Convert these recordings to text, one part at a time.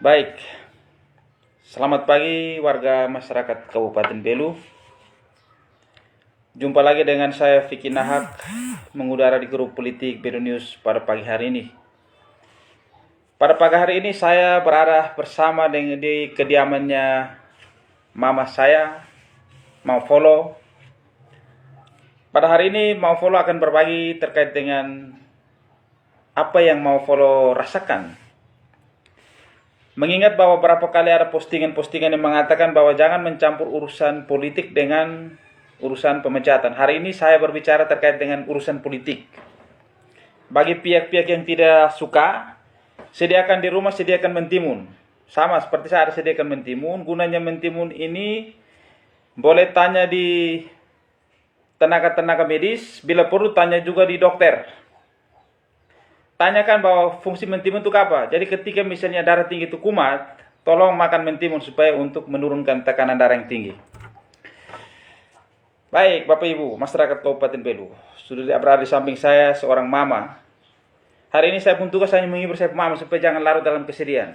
Baik, selamat pagi warga masyarakat Kabupaten Belu. Jumpa lagi dengan saya Vicky Nahak mengudara di grup politik Belu News pada pagi hari ini. Pada pagi hari ini saya berada bersama dengan di kediamannya mama saya, Mau Follow. Pada hari ini Mau Follow akan berbagi terkait dengan apa yang Mau Follow rasakan. Mengingat bahwa beberapa kali ada postingan-postingan yang mengatakan bahwa jangan mencampur urusan politik dengan urusan pemecatan. Hari ini saya berbicara terkait dengan urusan politik. Bagi pihak-pihak yang tidak suka, sediakan di rumah, sediakan mentimun. Sama seperti saya ada sediakan mentimun. Gunanya mentimun ini boleh tanya di tenaga-tenaga medis, bila perlu tanya juga di dokter. Tanyakan bahwa fungsi mentimun itu apa. Jadi ketika misalnya darah tinggi itu kumat, tolong makan mentimun supaya untuk menurunkan tekanan darah yang tinggi. Baik, Bapak Ibu, masyarakat Kabupaten Belu. Sudah berada di samping saya seorang mama. Hari ini saya pun tugas hanya menghibur saya mama supaya jangan larut dalam kesedihan.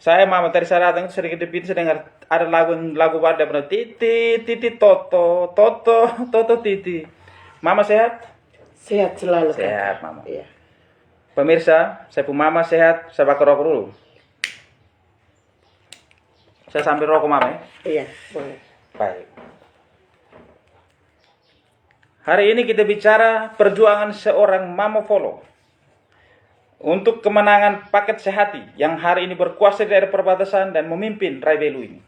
Saya mama tadi saya datang itu sedikit depan saya dengar ada lagu pada benar titi titi toto toto toto titi. Mama sehat? Sehat selalu, Kak. Sehat, mama. Iya. Pemirsa, saya pun mama sehat, saya bakar rokok dulu. Saya sambil rokok mama ya. Iya, boleh. Baik. Hari ini kita bicara perjuangan seorang Mama Follow untuk kemenangan paket sehati yang hari ini berkuasa di daerah perbatasan dan memimpin Rai Belu ini.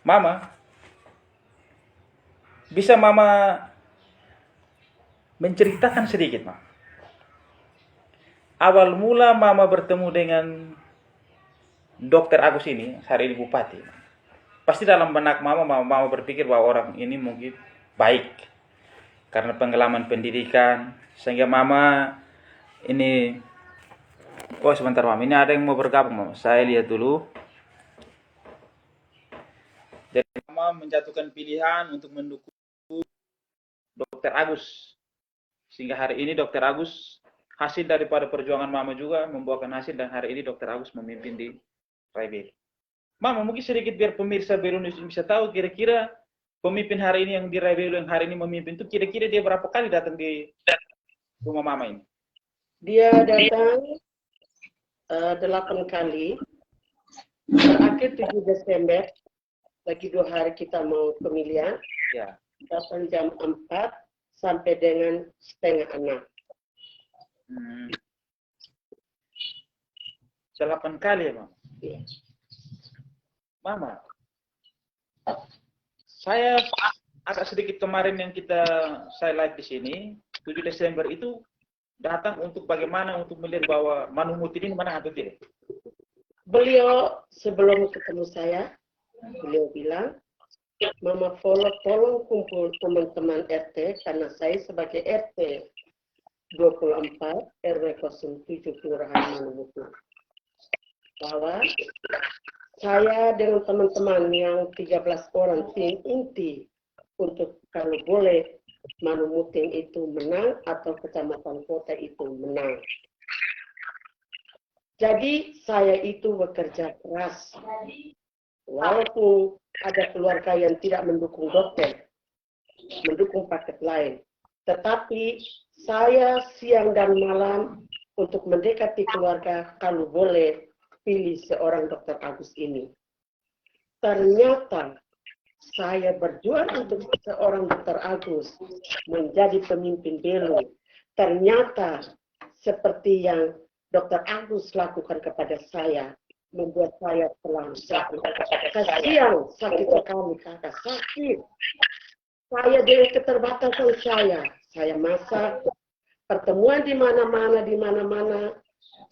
Mama, bisa Mama menceritakan sedikit, Mama? Awal mula Mama bertemu dengan Dokter Agus ini, hari ini Bupati. Pasti dalam benak Mama berpikir bahwa orang ini mungkin baik karena pengalaman pendidikan, sehingga Mama ini, oh sebentar Mama, ini ada yang mau bergabung Mama, saya lihat dulu. Jadi Mama menjatuhkan pilihan untuk mendukung Dokter Agus, sehingga hari ini Dokter Agus hasil daripada perjuangan Mama juga membuahkan hasil dan hari ini Dokter Agus memimpin di Rai Belu. Mama mungkin sedikit biar pemirsa Belu News bisa tahu kira-kira pemimpin hari ini yang di Rai Belu yang hari ini memimpin itu kira-kira dia berapa kali datang di rumah Mama ini? Dia datang 8 kali. Terakhir 7 Desember, lagi 2 hari kita mau pemilihan. Ya. Datang jam 4 sampai dengan setengah 6. 8 kali ya, Mama? Iya. Mama, saya agak sedikit kemarin yang saya live di sini, 7 Desember itu datang untuk bagaimana untuk melihat bahwa Manu Mutin ini menang atau tidak? Beliau sebelum ketemu saya, beliau bilang, Mama Follow tolong kumpul teman-teman RT karena saya sebagai RT 24 RW 07 Kelurahan Manumutu. Bahwa saya dengan teman-teman yang 13 orang tim inti untuk kalau boleh Manumuting itu menang atau kecamatan kota itu menang. Jadi saya itu bekerja keras. Walaupun ada keluarga yang tidak mendukung dokter, mendukung paket lain. Tetapi saya siang dan malam untuk mendekati keluarga kalau boleh pilih seorang Dokter Agus ini. Ternyata saya berjuang untuk seorang Dokter Agus menjadi pemimpin Belu. Ternyata seperti yang Dokter Agus lakukan kepada saya, membuat saya telah sakit. Kasihan sakit sekali kakak, sakit. Saya dengan keterbatasan saya masak, pertemuan di mana-mana,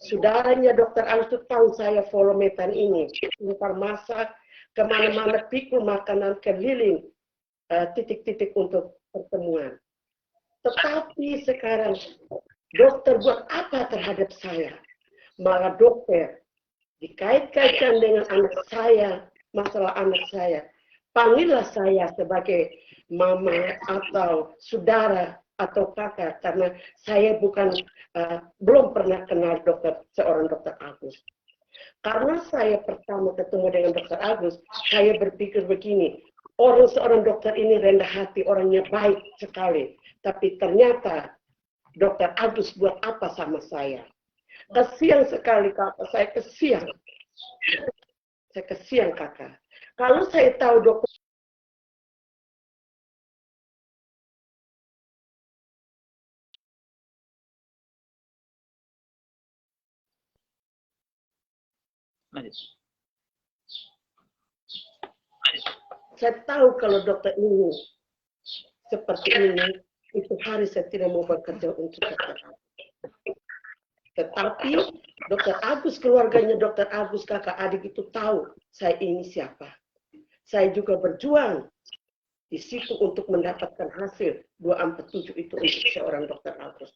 saudaranya Dokter Agus itu tahu saya follow metan ini, impar masak, kemana-mana pikul makanan keliling, titik-titik untuk pertemuan. Tetapi sekarang, dokter buat apa terhadap saya? Malah dokter dikait-kaitkan dengan anak saya, masalah anak saya. Panggillah saya sebagai mama atau saudara atau kakak karena saya belum pernah kenal seorang Dokter Agus. Karena saya pertama ketemu dengan Dr. Agus, saya berpikir begini, seorang dokter ini rendah hati, orangnya baik sekali. Tapi ternyata Dr. Agus buat apa sama saya? Kasihan sekali kakak, saya kasihan. Saya kasihan kakak. Kalau saya tahu dokter saya tahu kalau dokter ini seperti ini, itu hari saya tidak mau bekerja untuk dokter Agus. Tetapi Dr. Agus, keluarganya Dr. Agus, kakak adik itu tahu saya ini siapa. Saya juga berjuang di situ untuk mendapatkan hasil 247 itu untuk seorang Dr. Agus.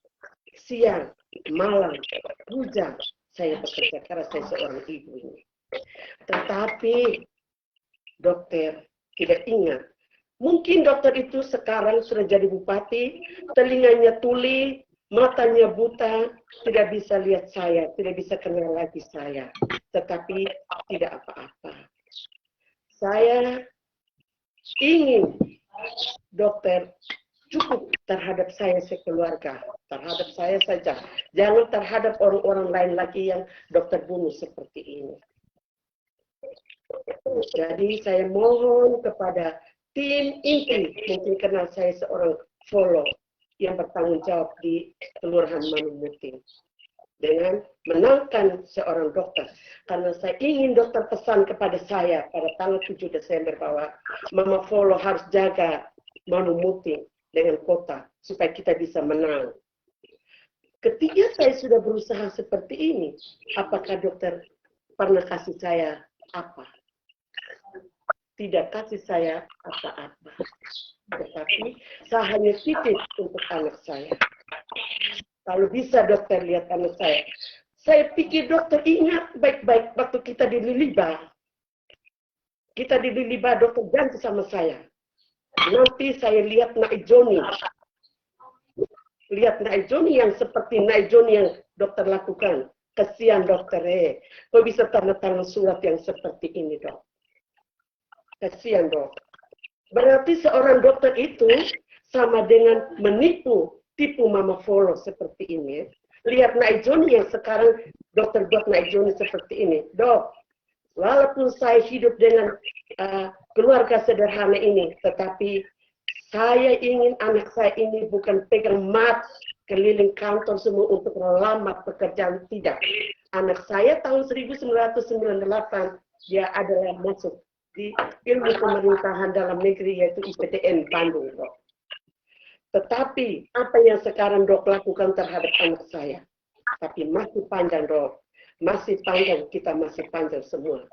Siang, malam, hujan, saya bekerja karena saya seorang ibu ini. Tetapi dokter tidak ingat. Mungkin dokter itu sekarang sudah jadi bupati, telinganya tuli, matanya buta, tidak bisa lihat saya, tidak bisa kenal lagi saya. Tetapi tidak apa-apa. Saya ingin dokter cukup terhadap saya sekeluarga, terhadap saya saja. Jangan terhadap orang-orang lain lagi yang dokter bunuh seperti ini. Jadi saya mohon kepada tim inti, mungkin kenal saya seorang follow yang bertanggung jawab di Kelurahan Manumuting, dengan menangkan seorang dokter. Karena saya ingin dokter pesan kepada saya pada tanggal 7 Desember bahwa Mama Follow harus jaga Manumuting dengan kota supaya kita bisa menang. Ketika saya sudah berusaha seperti ini, apakah dokter pernah kasih saya apa? Tidak kasih saya apa-apa. Tetapi saya hanya titip untuk anak saya. Kalau bisa dokter lihat anak saya. Saya pikir dokter ingat baik-baik waktu kita di Liliba. Kita di Liliba, dokter janji sama saya. Nanti saya lihat Naik Joni. Lihat Naik Joni yang seperti Naik Joni yang dokter lakukan. Kasihan dokter, kok bisa tanda tangan surat yang seperti ini, dok? Kasihan, dok. Berarti seorang dokter itu sama dengan menipu, tipu Mama Follow seperti ini. Lihat Naik Joni yang sekarang dokter buat Naik Joni seperti ini. Dok, walaupun saya hidup dengan keluarga sederhana ini, tetapi saya ingin anak saya ini bukan pegang mat keliling kantor semua untuk melamar pekerjaan, tidak. Anak saya tahun 1998 dia adalah masuk di ilmu pemerintahan dalam negeri yaitu IPTN Bandung, dok. Tetapi apa yang sekarang dok lakukan terhadap anak saya? Tapi masih panjang, dok. Masih panjang, kita masih panjang semua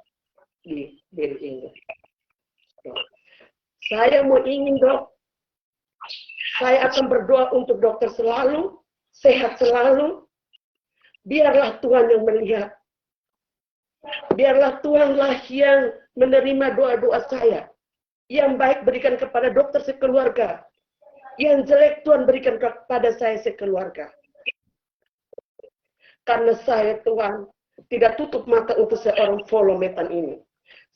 di diri ini. Dok. Saya mau ingin, dok, saya akan berdoa untuk dokter selalu, sehat selalu. Biarlah Tuhan yang melihat. Biarlah Tuhanlah yang menerima doa-doa saya. Yang baik berikan kepada dokter sekeluarga. Yang jelek Tuhan berikan kepada saya sekeluarga. Karena saya, Tuhan, tidak tutup mata untuk seorang Follow Metan ini.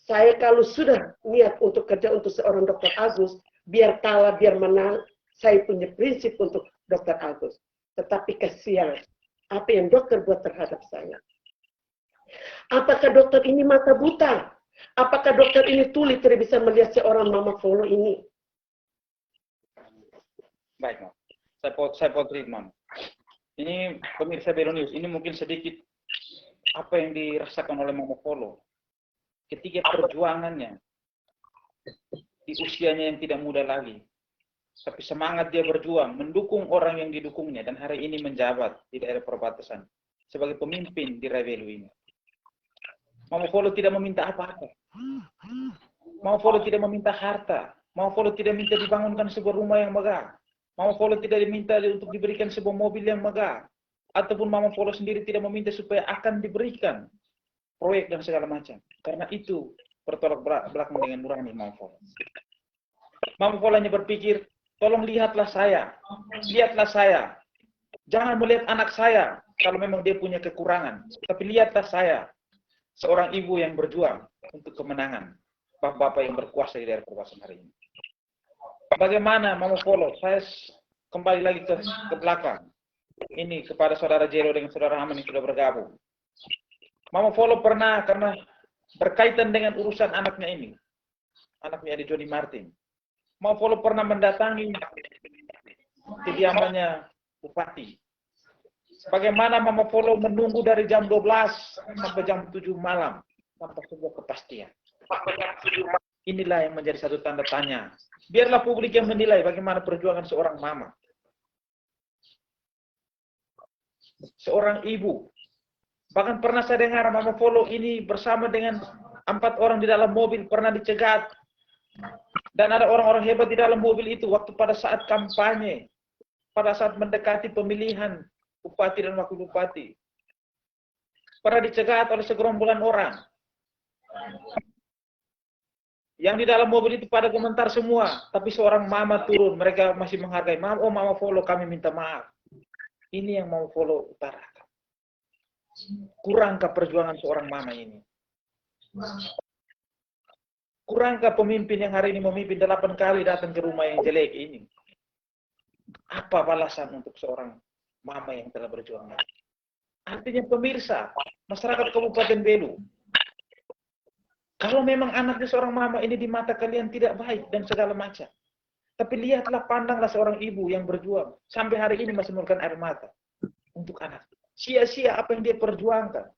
Saya kalau sudah niat untuk kerja untuk seorang Dr. Agus, biar kalah, biar menang, saya punya prinsip untuk Dr. Agus. Tetapi kasihan, apa yang dokter buat terhadap saya. Apakah dokter ini mata buta? Apakah dokter ini tuli tidak bisa melihat seorang Mama Follow ini? Baik, Mam. Saya potret, Mam. Ini pemirsa Belo News, ini mungkin sedikit apa yang dirasakan oleh Mama Follow ketika perjuangannya di usianya yang tidak muda lagi. Tapi semangat dia berjuang, mendukung orang yang didukungnya, dan hari ini menjabat di daerah perbatasan sebagai pemimpin di Ravelu ini. Mama Follow tidak meminta apa-apa. Mama Follow tidak meminta harta. Mama Follow tidak minta dibangunkan sebuah rumah yang megah. Mama Follow tidak diminta untuk diberikan sebuah mobil yang megah. Ataupun Mama Follow sendiri tidak meminta supaya akan diberikan proyek dan segala macam. Karena itu bertolak belakang dengan nurani Mama Follow. Mama Follow hanya berpikir, tolong lihatlah saya. Lihatlah saya. Jangan melihat anak saya kalau memang dia punya kekurangan. Tapi lihatlah saya. seorang ibu yang berjuang untuk kemenangan bapak-bapak yang berkuasa di daerah Perbatasan hari ini. Bagaimana Mama Follow? Saya kembali lagi ke belakang. Ini kepada saudara Jero dengan saudara Haman yang sudah bergabung. Mama Follow pernah, karena berkaitan dengan urusan anaknya ini, anaknya di Johnny Martin. Mama Follow pernah mendatangi kediamannya Bupati. Bagaimana Mama Follow menunggu dari jam 12 sampai jam 7 malam tanpa sebuah kepastian. Inilah yang menjadi satu tanda tanya. Biarlah publik yang menilai bagaimana perjuangan seorang mama. Seorang ibu. Bahkan pernah saya dengar Mama Follow ini bersama dengan 4 orang di dalam mobil pernah dicegat. Dan ada orang-orang hebat di dalam mobil itu waktu pada saat kampanye. Pada saat mendekati pemilihan bupati dan wakil bupati. Pernah dicegat oleh segerombolan orang. Yang di dalam mobil itu pada komentar semua, tapi seorang mama turun, mereka masih menghargai. Mama Follow, kami minta maaf. Ini yang Mama Follow utarakan. Kurangkah perjuangan seorang mama ini? Kurangkah pemimpin yang hari ini memimpin 8 kali datang ke rumah yang jelek ini? Apa balasan untuk seorang mama yang telah berjuang? Artinya pemirsa, masyarakat Kabupaten Belu, kalau memang anaknya seorang mama ini di mata kalian tidak baik dan segala macam. Tapi lihatlah, pandanglah seorang ibu yang berjuang. Sampai hari ini masih mengeluarkan air mata untuk anak. Sia-sia apa yang dia perjuangkan.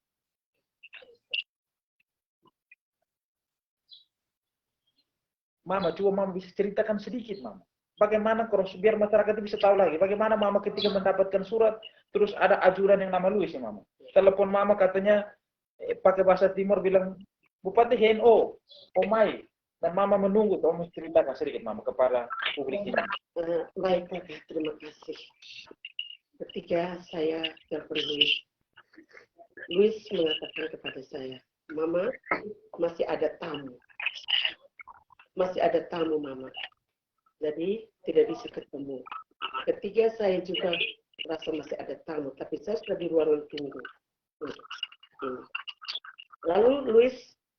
Mama, coba Mama bisa ceritakan sedikit, Mama. Bagaimana biar masyarakat itu bisa tahu lagi. Bagaimana Mama ketika mendapatkan surat, terus ada ajudan yang nama Luis ya Mama. Telepon Mama katanya, pakai bahasa Timur bilang, Bupati HNO, Omai, dan Mama menunggu. Kamu ceritakan sedikit Mama kepada publik ini. Baik, Kakak, terima kasih. Ketika saya telepon Luis mengatakan kepada saya, Mama, masih ada tamu. Masih ada tamu, Mama. Jadi tidak bisa ketemu. Ketiga saya juga merasa masih ada tamu, tapi saya sudah di ruangan tunggu. Lalu Luis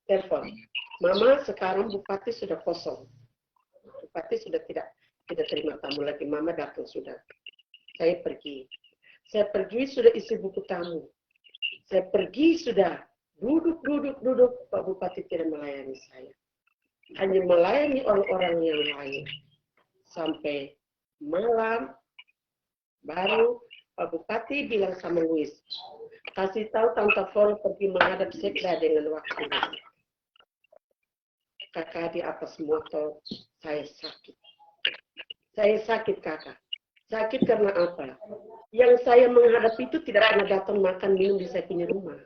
telepon, Mama, sekarang Bupati sudah kosong. Bupati sudah tidak terima tamu lagi. Mama datang sudah. Saya pergi. Saya pergi sudah isi buku tamu. Saya pergi sudah duduk. Pak Bupati tidak melayani saya. Hanya melayani orang-orang yang lain. Sampai malam baru Pak Bupati bilang sama Luis, kasih tahu Tante Follow pergi menghadap sekda dengan waktu. Kakak di atas motor, saya sakit. Saya sakit, Kakak. Sakit karena apa? Yang saya menghadapi itu tidak pernah datang makan minum di saya punya rumah.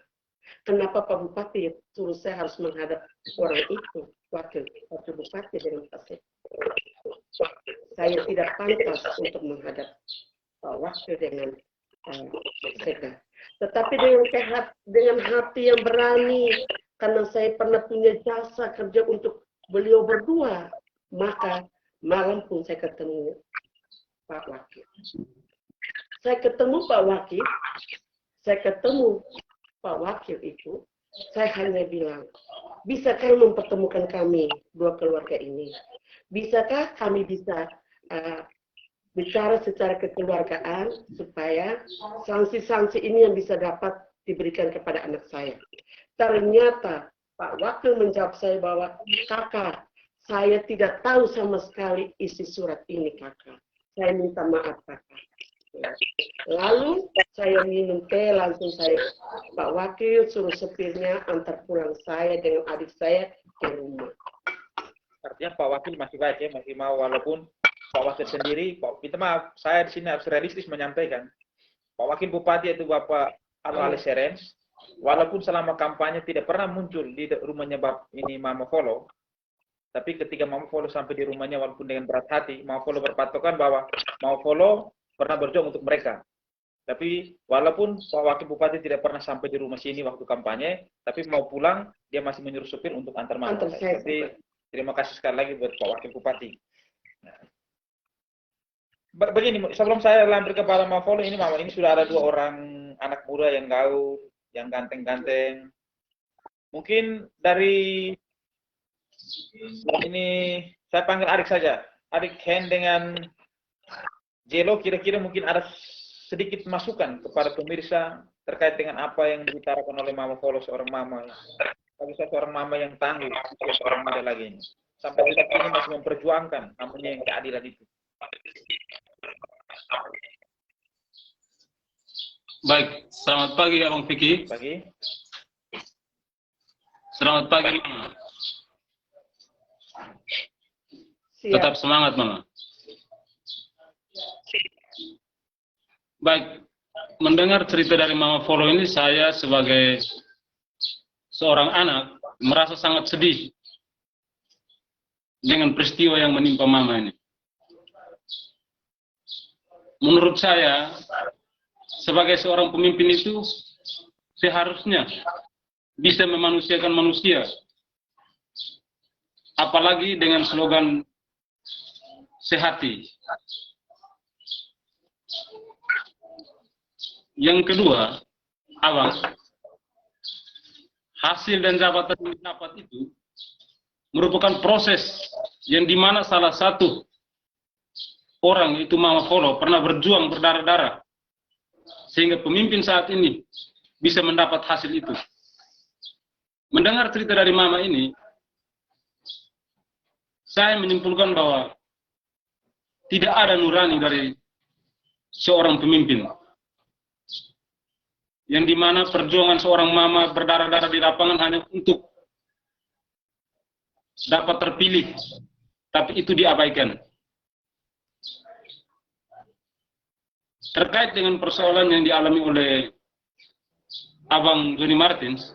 Kenapa Pak Bupati suruh saya harus menghadap orang itu, wakil bupati dengan Pak Sekda? Saya tidak pantas untuk menghadap wakil dengan Sekda. Tetapi dengan hati yang berani, karena saya pernah punya jasa kerja untuk beliau berdua, maka malam pun saya ketemu Pak Wakil. Saya ketemu Pak Wakil itu, saya hanya bilang, bisakah mempertemukan kami, dua keluarga ini? Bisakah kami bisa bicara secara kekeluargaan supaya sanksi-sanksi ini yang bisa dapat diberikan kepada anak saya? Ternyata Pak Wakil menjawab saya bahwa, Kakak, saya tidak tahu sama sekali isi surat ini, Kakak. Saya minta maaf, Kakak. Lalu saya minum teh, langsung Pak Wakil suruh supirnya antar pulang saya dengan adik saya ke rumah. Artinya Pak Wakil masih baik ya, masih mau, walaupun Pak Wakil sendiri, minta maaf, saya di sini harus realistis menyampaikan. Pak Wakil Bupati itu Bapak Al Serens, walaupun selama kampanye tidak pernah muncul di rumahnya ini Mama Follow, tapi ketika Mama Follow sampai di rumahnya walaupun dengan berat hati, Mama Follow berpatokan bahwa Mama Follow pernah berjuang untuk mereka. Tapi walaupun Pak Wakil Bupati tidak pernah sampai di rumah sini waktu kampanye, tapi mau pulang dia masih menyuruh supir untuk antar Mama. Jadi terima kasih sekali lagi buat Pak Wakil Bupati. Nah, begini, sebelum saya lambat kepada Mama Follow, ini Mama, ini sudah ada 2 orang anak muda yang gaul, yang ganteng-ganteng. Mungkin dari ini saya panggil Arik saja. Arik Hen dengan Jelo kira-kira mungkin ada sedikit masukan kepada pemirsa terkait dengan apa yang diutarakan oleh Mama Folo, seorang mama. Bagi saya seorang mama yang tangguh, seorang muda lagi ini. Sampai detik ini masih memperjuangkan namanya yang keadilan itu. Baik, selamat pagi Abang Vicky. Pagi. Selamat pagi Mama. Tetap semangat Mama. Baik, mendengar cerita dari Mama Folo ini, saya sebagai seorang anak merasa sangat sedih dengan peristiwa yang menimpa Mama ini. Menurut saya, sebagai seorang pemimpin itu seharusnya bisa memanusiakan manusia. Apalagi dengan slogan sehati. Yang kedua, Abang, hasil dan jabatan yang didapat itu merupakan proses yang dimana salah satu orang, itu Mama Folo, pernah berjuang berdarah-darah sehingga pemimpin saat ini bisa mendapat hasil itu. Mendengar cerita dari Mama ini, saya menyimpulkan bahwa tidak ada nurani dari seorang pemimpin, yang dimana perjuangan seorang mama berdarah-darah di lapangan hanya untuk dapat terpilih, tapi itu diabaikan. Terkait dengan persoalan yang dialami oleh Abang Joni Martins,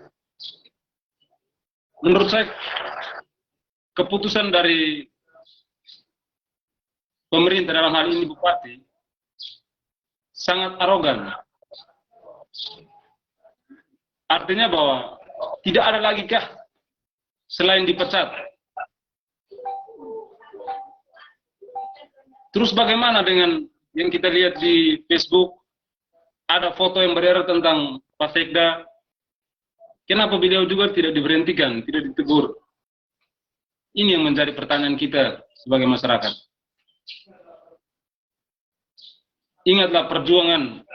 menurut saya keputusan dari pemerintah, dalam hal ini Bupati, sangat arogan. Artinya bahwa tidak ada lagi kah selain dipecat. Terus bagaimana dengan yang kita lihat di Facebook, ada foto yang beredar tentang Pak Sekda. Kenapa beliau juga tidak diberhentikan, tidak ditegur? Ini yang menjadi pertanyaan kita sebagai masyarakat. Ingatlah perjuangan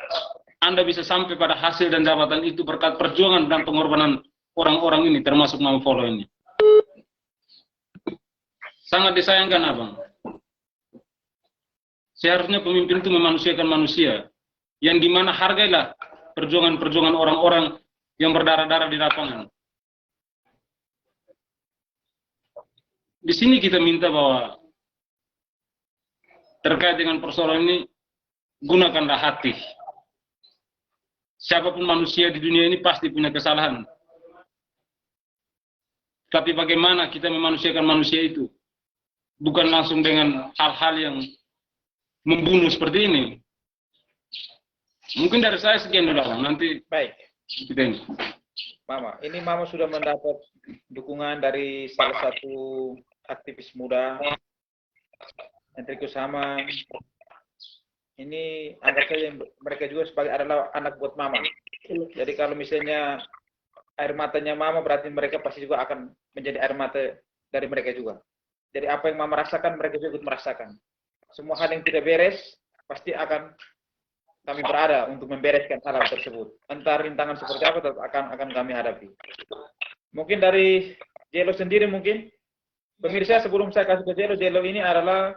Anda bisa sampai pada hasil dan jabatan itu berkat perjuangan dan pengorbanan orang-orang ini, termasuk Mama Folo ini. Sangat disayangkan, Abang. Seharusnya pemimpin itu memanusiakan manusia, yang dimana hargailah perjuangan-perjuangan orang-orang yang berdarah-darah di lapangan. Di sini kita minta bahwa terkait dengan persoalan ini, gunakanlah hati. Siapapun manusia di dunia ini pasti punya kesalahan. Tapi bagaimana kita memanusiakan manusia itu? Bukan langsung dengan hal-hal yang membunuh seperti ini. Mungkin dari saya sekian dulu, nanti baik. Kita ini. Mama, ini Mama sudah mendapat dukungan dari salah satu aktivis muda, Enrico Saman. Ini anggap saja mereka juga sebagai adalah anak buat Mama. Jadi kalau misalnya air matanya Mama, berarti mereka pasti juga akan menjadi air mata dari mereka juga. Jadi apa yang Mama rasakan, mereka juga ikut merasakan. Semua hal yang tidak beres, pasti akan kami berada untuk membereskan hal tersebut. Entah rintangan seperti apa, tetap akan kami hadapi. Mungkin dari Jelo sendiri mungkin. Pemirsa, sebelum saya kasih ke Jelo, Jelo ini adalah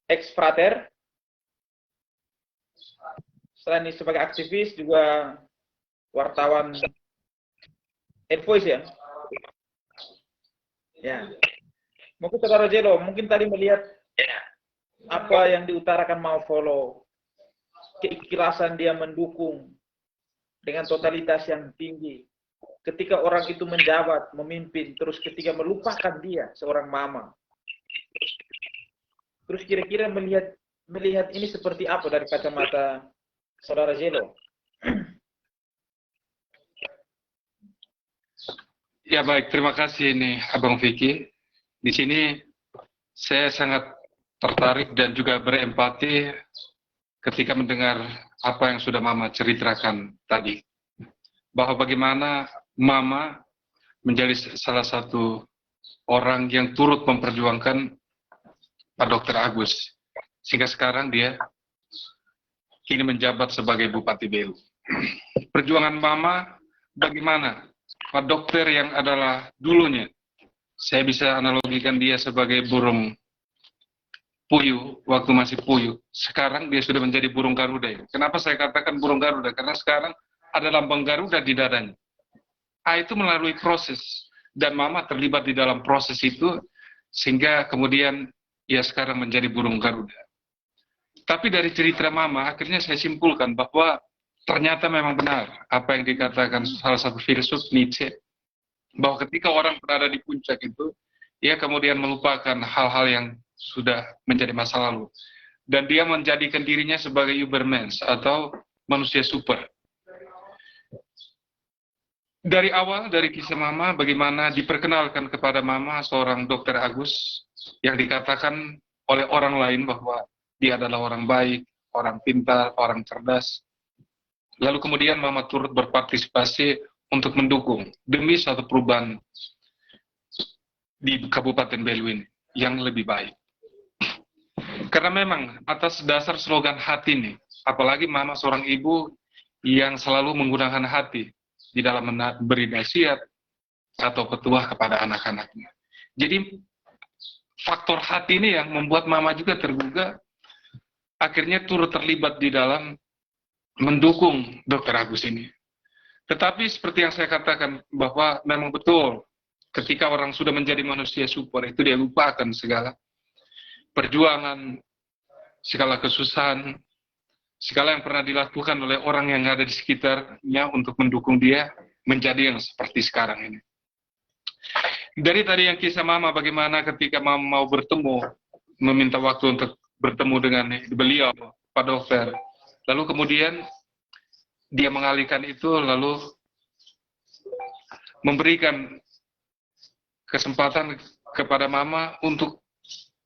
ex-frater. Selain ini sebagai aktivis, juga wartawan Advoice ya. Ya. Mungkin saudara Jelo, mungkin tadi melihat apa yang diutarakan Mama Folo, keikhlasan dia mendukung dengan totalitas yang tinggi. Ketika orang itu menjabat, memimpin, terus ketika melupakan dia seorang mama. Terus kira-kira melihat ini seperti apa dari kacamata saudara Jelo? Ya baik, terima kasih ini Abang Vicky. Di sini saya sangat tertarik dan juga berempati ketika mendengar apa yang sudah Mama ceritakan tadi. Bahwa bagaimana Mama menjadi salah satu orang yang turut memperjuangkan Pak Dr. Agus. Sehingga sekarang dia kini menjabat sebagai Bupati Belu. Perjuangan Mama bagaimana? Pak Dokter yang adalah dulunya, saya bisa analogikan dia sebagai burung puyuh, waktu masih puyuh. Sekarang dia sudah menjadi burung Garuda. Kenapa saya katakan burung Garuda? Karena sekarang ada lambang Garuda di dadanya. Itu melalui proses. Dan Mama terlibat di dalam proses itu, sehingga kemudian ia sekarang menjadi burung Garuda. Tapi dari cerita Mama, akhirnya saya simpulkan bahwa ternyata memang benar apa yang dikatakan salah satu filsuf Nietzsche, bahwa ketika orang berada di puncak itu, ia kemudian melupakan hal-hal yang sudah menjadi masa lalu. Dan dia menjadikan dirinya sebagai Übermensch atau manusia super. Dari awal, dari kisah Mama, bagaimana diperkenalkan kepada Mama seorang Dr. Agus yang dikatakan oleh orang lain bahwa dia adalah orang baik, orang pintar, orang cerdas. Lalu kemudian Mama turut berpartisipasi untuk mendukung demi suatu perubahan di Kabupaten Belu ini yang lebih baik. Karena memang atas dasar slogan hati ini, apalagi Mama seorang ibu yang selalu menggunakan hati di dalam beri nasihat atau petuah kepada anak-anaknya. Jadi faktor hati ini yang membuat Mama juga tergugah, akhirnya turut terlibat di dalam mendukung Dr. Agus ini. Tetapi seperti yang saya katakan bahwa memang betul ketika orang sudah menjadi manusia super itu dia lupakan segala perjuangan, segala kesusahan, segala yang pernah dilakukan oleh orang yang ada di sekitarnya untuk mendukung dia menjadi yang seperti sekarang ini. Dari tadi yang kisah Mama bagaimana ketika Mama mau bertemu, meminta waktu untuk bertemu dengan beliau, Pak Dokter. Lalu kemudian dia mengalihkan itu lalu memberikan kesempatan kepada Mama untuk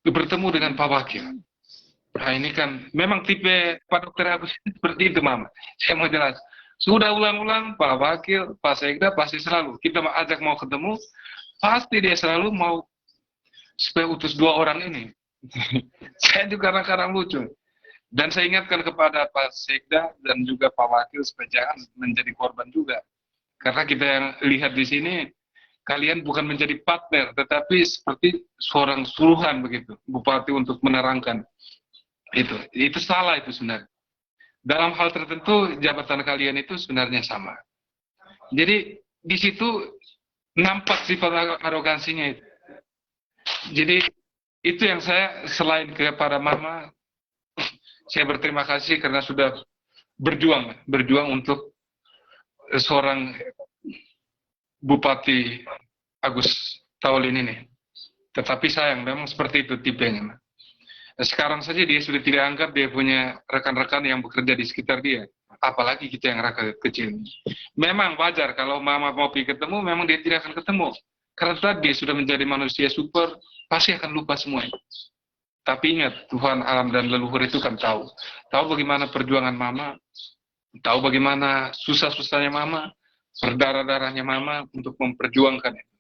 bertemu dengan Pak Wakil. Nah ini kan memang tipe Pak Dokter Agus seperti itu Mama. Saya mau jelas. Sudah ulang-ulang Pak Wakil, Pak Sekda pasti selalu kita ajak mau ketemu, pasti dia selalu mau supaya utus dua orang ini. Saya juga kadang-kadang lucu. Dan saya ingatkan kepada Pak Sekda dan juga Pak Wakil supaya jangan menjadi korban juga. Karena kita yang lihat di sini, kalian bukan menjadi partner, tetapi seperti seorang suruhan begitu, Bupati untuk menerangkan. Itu salah itu sebenarnya. Dalam hal tertentu, jabatan kalian itu sebenarnya sama. Jadi, di situ nampak sifat arogansinya itu. Jadi, itu yang saya, selain kepada Mama, saya berterima kasih karena sudah berjuang untuk seorang Bupati Agus Taulin ini. Tetapi sayang, memang seperti itu tipenya. Sekarang saja dia sudah tidak anggap dia punya rekan-rekan yang bekerja di sekitar dia. Apalagi kita yang rakyat kecil. Memang wajar kalau Mama mau pergi ketemu, memang dia tidak akan ketemu. Karena tadi dia sudah menjadi manusia super, pasti akan lupa semuanya. Tapi ingat, Tuhan, alam, dan leluhur itu kan tahu. Tahu bagaimana perjuangan Mama, tahu bagaimana susah-susahnya Mama, berdarah-darahnya Mama untuk memperjuangkan itu.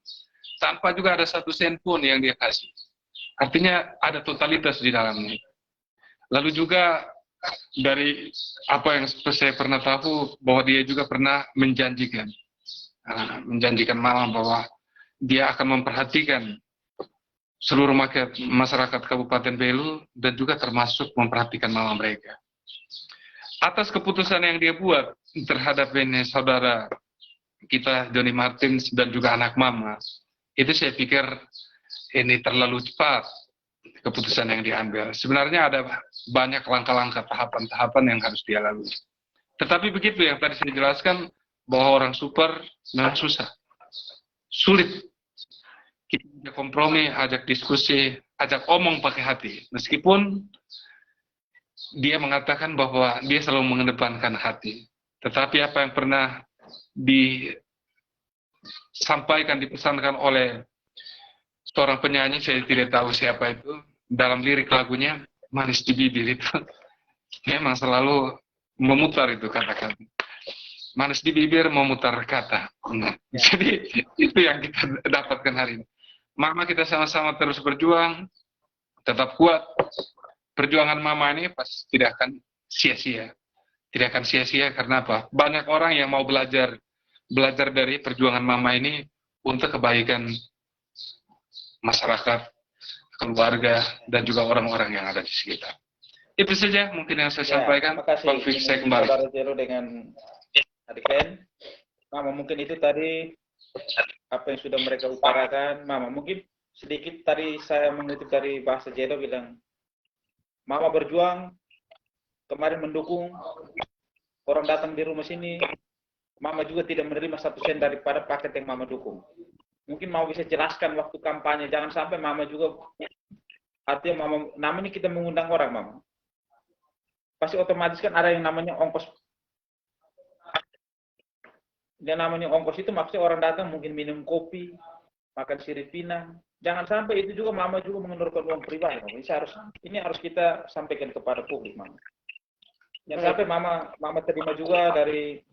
Tanpa juga ada satu sen pun yang dia kasih. Artinya ada totalitas di dalamnya. Lalu juga dari apa yang saya pernah tahu, bahwa dia juga pernah menjanjikan Mama bahwa dia akan memperhatikan seluruh masyarakat Kabupaten Belu dan juga termasuk memperhatikan Mama mereka. Atas keputusan yang dia buat terhadap ini saudara kita Johnny Martins dan juga anak Mama, itu saya pikir ini terlalu cepat keputusan yang diambil. Sebenarnya ada banyak langkah-langkah, tahapan-tahapan yang harus dia lalui. Tetapi begitu yang tadi saya jelaskan, bahwa orang super memang susah, sulit. Kita ajak kompromi, ajak diskusi, ajak omong pakai hati. Meskipun dia mengatakan bahwa dia selalu mengedepankan hati. Tetapi apa yang pernah disampaikan, dipesankan oleh seorang penyanyi, saya tidak tahu siapa itu, dalam lirik lagunya, manis di bibir itu, memang selalu memutar itu kata-kata. manis di bibir memutar kata. Jadi itu yang kita dapatkan hari ini. Mama kita sama-sama terus berjuang, tetap kuat. Perjuangan Mama ini pasti tidak akan sia-sia. Tidak akan sia-sia karena apa? Banyak orang yang mau belajar dari perjuangan Mama ini untuk kebaikan masyarakat, keluarga, dan juga orang-orang yang ada di sekitar. Itu saja mungkin yang saya sampaikan. Terima kasih. Bang Fik, saya kembali. Saudara Jero dengan adik Ken. Mama, mungkin itu tadi apa yang sudah mereka utarakan. Mama, mungkin sedikit tadi saya mengutip dari bahasa Jero bilang, Mama berjuang, kemarin mendukung, orang datang di rumah sini, Mama juga tidak menerima 1 sen daripada paket yang Mama dukung. Mungkin Mama bisa jelaskan waktu kampanye, jangan sampai Mama juga, artinya Mama, namanya kita mengundang orang, Mama. Pasti otomatis kan ada yang namanya ongkos. Dan namanya ongkos itu maksudnya orang datang mungkin minum kopi, makan sirip pinang. Jangan sampai itu juga Mama juga mengeluarkan uang pribadi. Ini harus kita sampaikan kepada publik, Mama. Jangan sampai Mama terima juga dari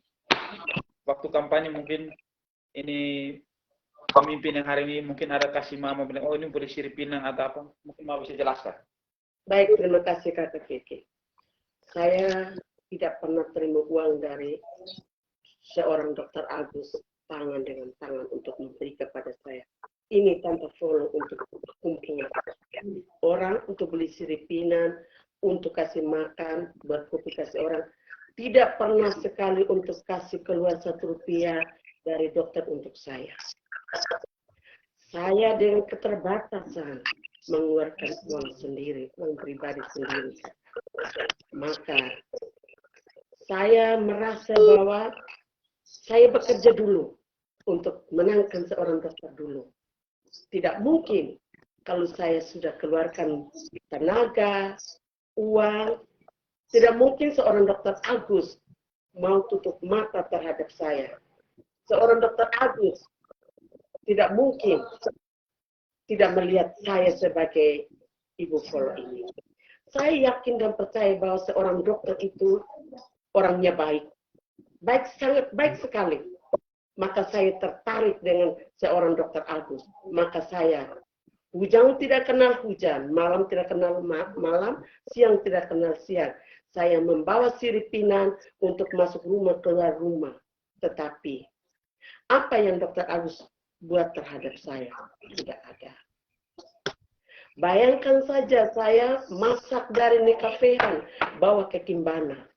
waktu kampanye mungkin ini pemimpin yang hari ini mungkin ada kasih Mama bilang, oh ini boleh sirip pinang atau apa. Mungkin Mama bisa jelaskan. Baik, terima kasih Kakak Keke. Saya tidak pernah terima uang dari seorang Dr. Agus tangan dengan tangan untuk memberi kepada saya. Ini tanpa follow untuk kumpul orang, untuk beli siripinan, untuk kasih makan, buat kopi kasih orang. Tidak pernah sekali untuk kasih keluar 1 rupiah dari dokter untuk saya. Saya dengan keterbatasan mengeluarkan uang sendiri, uang pribadi sendiri. Maka saya merasa bahwa saya bekerja dulu untuk menangkan seorang dokter dulu. Tidak mungkin kalau saya sudah keluarkan tenaga, uang, tidak mungkin seorang Dr. Agus mau tutup mata terhadap saya. Seorang Dr. Agus tidak mungkin tidak melihat saya sebagai ibu follow ini. Saya yakin dan percaya bahwa seorang dokter itu orangnya baik. Baik, sangat baik sekali. Maka saya tertarik dengan seorang Dr. Agus. Maka saya, hujan tidak kenal hujan, malam tidak kenal malam, siang tidak kenal siang. Saya membawa siripinan untuk masuk rumah, keluar rumah. Tetapi, apa yang Dr. Agus buat terhadap saya? Tidak ada. Bayangkan saja saya masak dari Nekafehan, bawa ke Kimbana.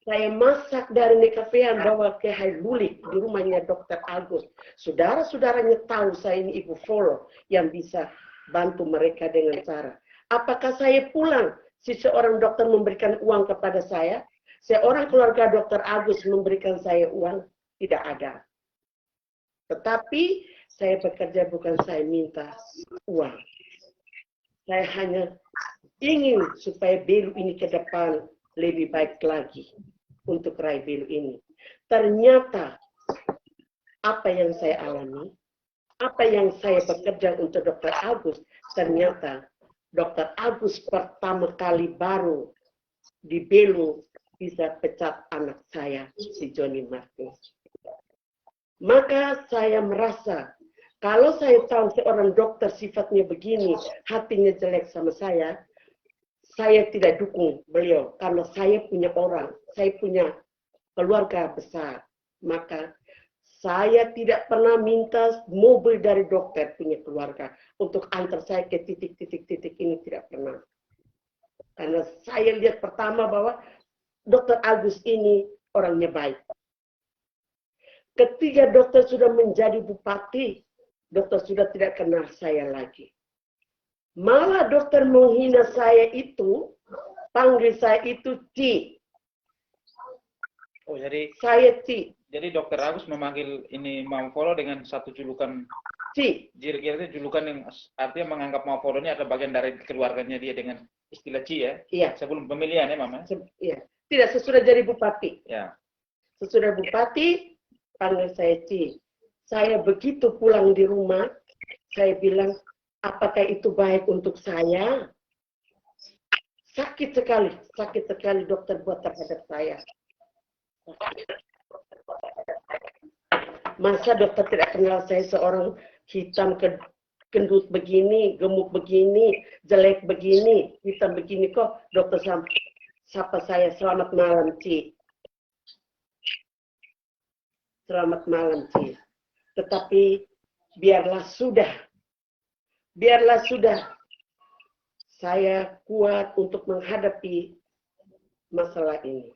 Saya masak dari Nekafehan, bawa ke Haibulik di rumahnya Dr. Agus. Saudara-saudaranya tahu saya ini ibu follow yang bisa bantu mereka dengan cara. Apakah saya pulang, si seorang dokter memberikan uang kepada saya? Seorang keluarga Dr. Agus memberikan saya uang? Tidak ada. Tetapi saya bekerja bukan saya minta uang. Saya hanya ingin supaya Belu ini ke depan lebih baik lagi untuk raih Belu ini. Ternyata apa yang saya alami, apa yang saya bekerja untuk Dr. Agus, ternyata Dr. Agus pertama kali baru di Belu bisa pecat anak saya, si Johnny Martin. Maka saya merasa, kalau saya tahu seorang dokter sifatnya begini, hatinya jelek sama saya tidak dukung beliau. Karena saya punya orang, saya punya keluarga besar. Maka saya tidak pernah minta mobil dari dokter punya keluarga untuk antar saya ke titik-titik ini, tidak pernah. Karena saya lihat pertama bahwa Dr. Agus ini orangnya baik. Ketika dokter sudah menjadi bupati, dokter sudah tidak kenal saya lagi. Malah dokter menghina saya itu, panggil saya itu Ci. Oh, jadi saya Ci. Jadi Dr. Agus memanggil ini Mama Polo dengan satu julukan Ci. Kira-kira julukan yang artinya menganggap Mama Polo ini adalah bagian dari keluarganya dia dengan istilah Ci ya? Iya. Sebelum pemilihan ya Mama? Iya. Tidak, sesudah jadi bupati. Ya. Sesudah bupati, panggil saya Ci. Saya begitu pulang di rumah, saya bilang, apakah itu baik untuk saya? Sakit sekali dokter buat terhadap saya. masa dokter tidak kenal saya seorang hitam gendut begini, gemuk begini, jelek begini, hitam begini kok dokter sapa saya selamat malam Ci. Selamat malam Ci. Tetapi biarlah sudah. Saya kuat untuk menghadapi masalah ini.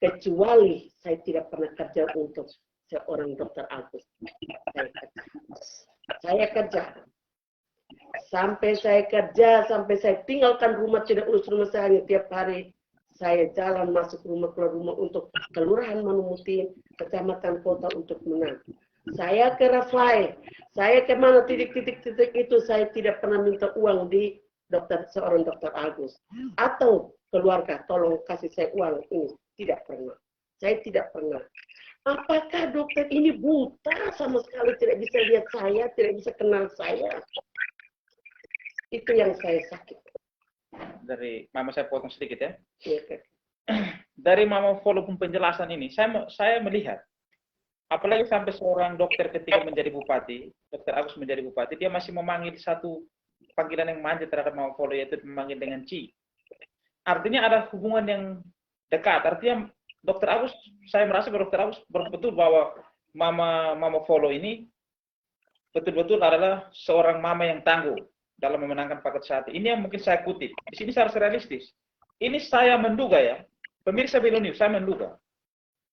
Kecuali saya tidak pernah kerja untuk seorang dokter Agus. Saya kerja. Sampai saya tinggalkan rumah, tidak urus rumah saya, hanya tiap hari saya jalan masuk rumah, keluar rumah untuk kelurahan Manumuti, kecamatan kota untuk menang. Saya ke Rafai, saya kemana titik-titik itu, saya tidak pernah minta uang di seorang dokter Agus. Atau keluarga, tolong kasih saya uang ini. Tidak pernah. Saya tidak pernah. Apakah dokter ini buta sama sekali, tidak bisa lihat saya, tidak bisa kenal saya? Itu yang saya sakit. Dari Mama saya potong sedikit ya. Ya, Dari Mama walaupun penjelasan ini, saya melihat, apalagi sampai seorang dokter ketika menjadi bupati, Dokter Agus menjadi bupati, dia masih memanggil satu panggilan yang manja terhadap Mama Folo, yaitu memanggil dengan Ci. Artinya ada hubungan yang dekat. Artinya Dokter Agus, saya merasa bahwa Dokter Agus betul bahwa Mama Folo ini betul-betul adalah seorang mama yang tangguh dalam memenangkan paket saat ini. Yang mungkin saya kutip. Di sini saya harus realistis. Ini saya menduga ya, pemirsa Belonius, saya menduga.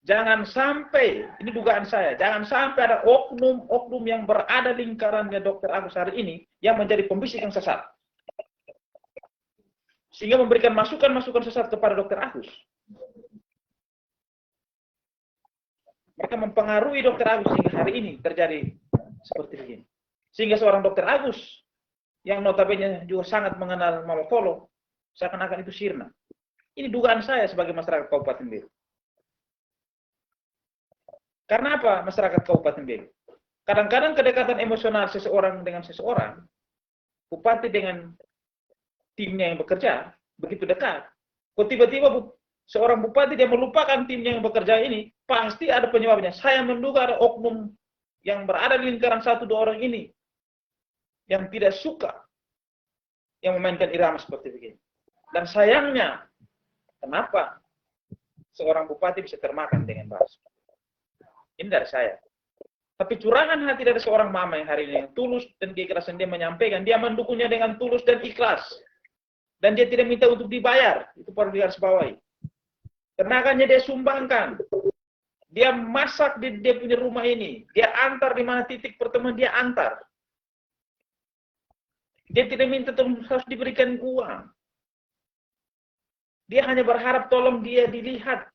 Jangan sampai, ini dugaan saya, jangan sampai ada oknum-oknum yang berada lingkarannya Dokter Agus hari ini yang menjadi pembisik yang sesat. Sehingga memberikan masukan-masukan sesat kepada Dokter Agus. Mereka mempengaruhi Dokter Agus sehingga hari ini terjadi seperti ini. Sehingga seorang Dokter Agus yang notabene juga sangat mengenal Mama Folo, seakan-akan itu sirna. Ini dugaan saya sebagai masyarakat Kabupaten Belu. Karena apa masyarakat Kabupaten Belu? Kadang-kadang kedekatan emosional seseorang dengan seseorang, bupati dengan timnya yang bekerja, begitu dekat. Kok tiba-tiba seorang bupati dia melupakan timnya yang bekerja ini, pasti ada penyebabnya. Saya menduga ada oknum yang berada di lingkaran 1-2 orang ini yang tidak suka yang memainkan irama seperti begini. Dan sayangnya, kenapa seorang bupati bisa termakan dengan bahasa? Ini dari saya. Tapi curangan hati dari seorang mama yang hari ini yang tulus dan keikhlasan dia menyampaikan, dia mendukungnya dengan tulus dan ikhlas. Dan dia tidak minta untuk dibayar. Itu perlu digarisbawahi. Tenaganya dia sumbangkan. Dia masak di dia punya rumah ini. Dia antar di mana titik pertemuan, dia antar. Dia tidak minta harus diberikan uang. Dia hanya berharap tolong dia dilihat.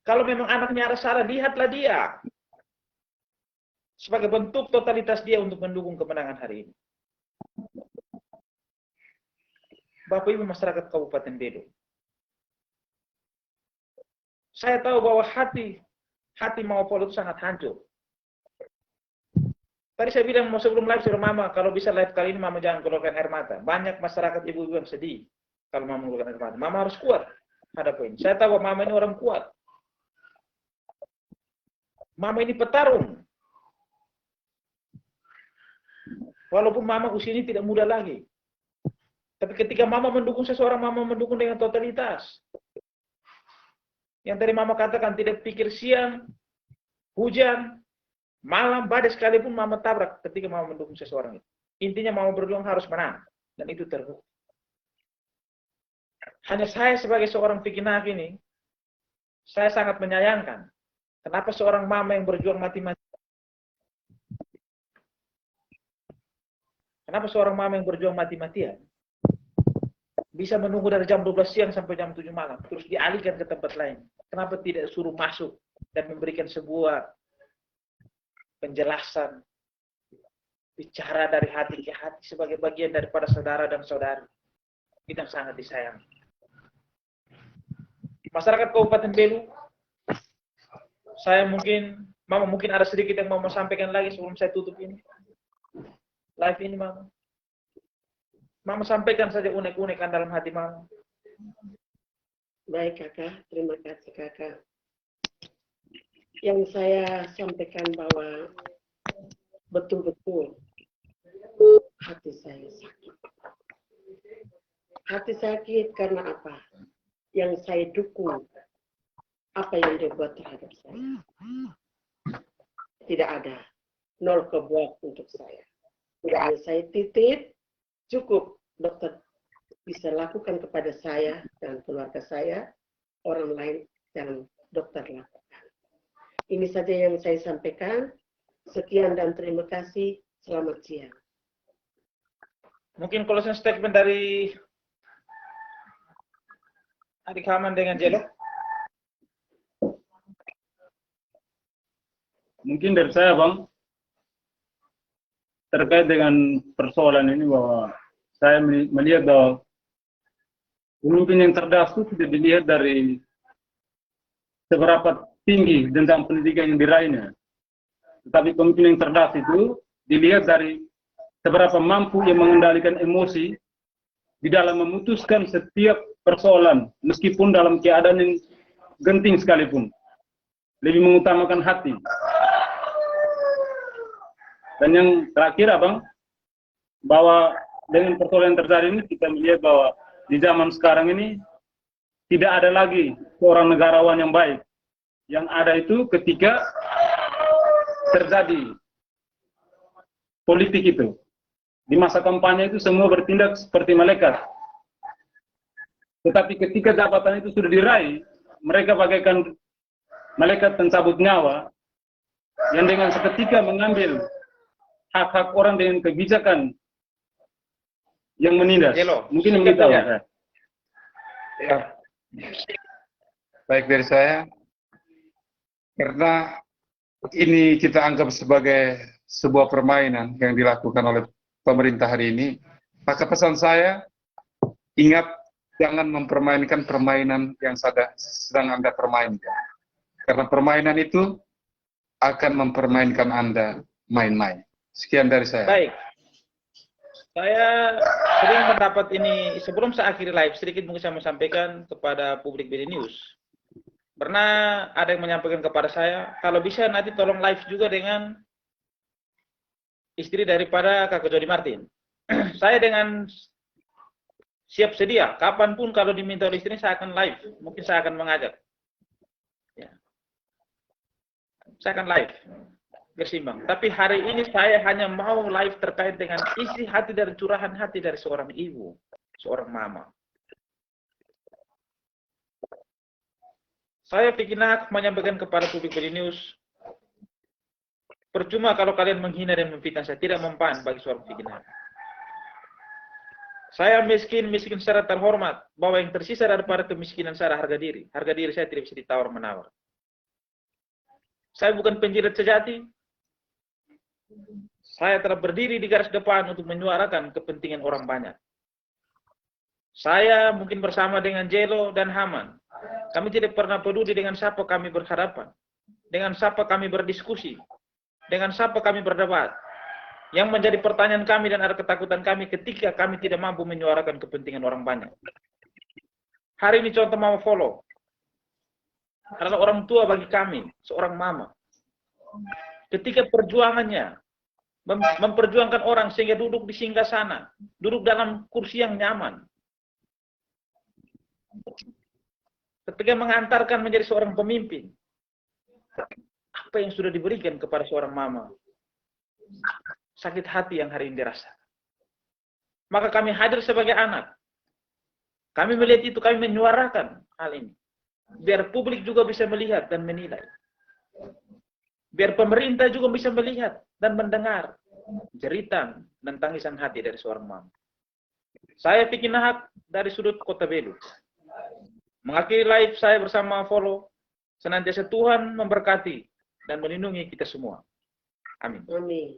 Kalau memang anaknya ada salah, lihatlah dia. Sebagai bentuk totalitas dia untuk mendukung kemenangan hari ini. Bapak Ibu masyarakat Kabupaten Belu. Saya tahu bahwa hati Mama Folo itu sangat hancur. Tadi saya bilang sebelum live suruh Mama, kalau bisa live kali ini Mama jangan keluarkan air mata. Banyak masyarakat ibu-ibu yang sedih kalau Mama mengeluarkan air mata. Mama harus kuat hadapi ini. Saya tahu bahwa Mama ini orang kuat. Mama ini petarung. Walaupun Mama usianya tidak muda lagi. Tapi ketika Mama mendukung seseorang, Mama mendukung dengan totalitas. Yang tadi Mama katakan tidak pikir siang, hujan, malam, badai sekalipun Mama tabrak ketika Mama mendukung seseorang itu. Intinya Mama berjuang harus menang. Dan itu terbukti. Hanya saya sebagai seorang Fikinak ini, saya sangat menyayangkan. Kenapa seorang mama yang berjuang mati-matian? Kenapa seorang mama yang berjuang mati-matian bisa menunggu dari jam 12 siang sampai jam 7 malam, terus dialihkan ke tempat lain? Kenapa tidak suruh masuk dan memberikan sebuah penjelasan, bicara dari hati ke hati sebagai bagian daripada saudara dan saudari? Itu yang sangat disayang. Masyarakat Kabupaten Belu, Mama mungkin ada sedikit yang mau sampaikan lagi sebelum saya tutup ini. Live ini Mama. Mama sampaikan saja unek-unek kan dalam hati Mama. Baik Kakak, terima kasih Kakak. yang saya sampaikan bahwa betul-betul hati saya sakit. Hati sakit karena apa? Yang saya dukung apa yang dia buat terhadap saya. Tidak ada. 0 kebuat untuk saya. Hanya saya titip, cukup dokter bisa lakukan kepada saya dan keluarga saya, orang lain yang dokter lakukan. Ini saja yang saya sampaikan. Sekian dan terima kasih. Selamat siang. Mungkin closing statement dari Adik Haman dengan Jelo. Mungkin dari saya, Bang, terkait dengan persoalan ini bahwa saya melihat bahwa pemimpin yang cerdas itu tidak dilihat dari seberapa tinggi tentang pendidikan yang diraihnya. Tetapi pemimpin yang cerdas itu dilihat dari seberapa mampu yang mengendalikan emosi di dalam memutuskan setiap persoalan, meskipun dalam keadaan yang genting sekalipun. Lebih mengutamakan hati. Dan yang terakhir, Abang, bahwa dengan persoalan yang terjadi ini kita melihat bahwa di zaman sekarang ini tidak ada lagi seorang negarawan yang baik. Yang ada itu ketika terjadi politik itu. Di masa kampanye itu semua bertindak seperti malaikat. Tetapi ketika jabatan itu sudah diraih, mereka bagaikan malaikat pencabut nyawa yang dengan seketika mengambil hak-hak orang dengan kebijakan yang menindas. Jelo, Mungkin singkat begitu, saja. Pak. Ya. Baik dari saya, karena ini kita anggap sebagai sebuah permainan yang dilakukan oleh pemerintah hari ini, maka pesan saya, ingat jangan mempermainkan permainan yang sedang Anda permainkan. Karena permainan itu akan mempermainkan Anda main-main. Sekian dari saya. Baik. Saya sering mendapat ini, sebelum saya akhiri live, sedikit mungkin saya mau sampaikan kepada publik BD News. Pernah ada yang menyampaikan kepada saya, kalau bisa nanti tolong live juga dengan istri daripada Kakak Jody Martin. Saya dengan siap sedia, kapanpun kalau diminta oleh istri saya akan live, mungkin saya akan mengajak. Ya. Saya akan live. Bersimbang. Tapi hari ini saya hanya mau live terkait dengan isi hati dari curahan hati dari seorang ibu, seorang mama. Saya Vicky Nahak menyampaikan kepada publik BD News, percuma kalau kalian menghina dan memfitnah saya, tidak mempan bagi seorang Vicky Nahak. Saya miskin secara terhormat, bahwa yang tersisa daripada kemiskinan saya harga diri. Harga diri saya tidak bisa ditawar-menawar. Saya bukan penjilat sejati. Saya telah berdiri di garis depan untuk menyuarakan kepentingan orang banyak. Saya mungkin bersama dengan Jelo dan Haman. Kami tidak pernah peduli dengan siapa kami berhadapan. Dengan siapa kami berdiskusi. Dengan siapa kami berdebat. Yang menjadi pertanyaan kami dan ada ketakutan kami ketika kami tidak mampu menyuarakan kepentingan orang banyak. Hari ini contoh Mama Follow adalah orang tua bagi kami, seorang mama. Ketika perjuangannya memperjuangkan orang sehingga duduk di singgasana, duduk dalam kursi yang nyaman. Ketika mengantarkan menjadi seorang pemimpin, apa yang sudah diberikan kepada seorang mama? Sakit hati yang hari ini dirasa. Maka kami hadir sebagai anak. Kami melihat itu, kami menyuarakan hal ini. Biar publik juga bisa melihat dan menilai. Biar pemerintah juga bisa melihat dan mendengar jeritan dan tangisan hati dari seorang mama. Saya Vicky Nahak dari sudut Kota Belu. Mengakhiri live saya bersama Follow. Senantiasa Tuhan memberkati dan melindungi kita semua. Amin. Amin.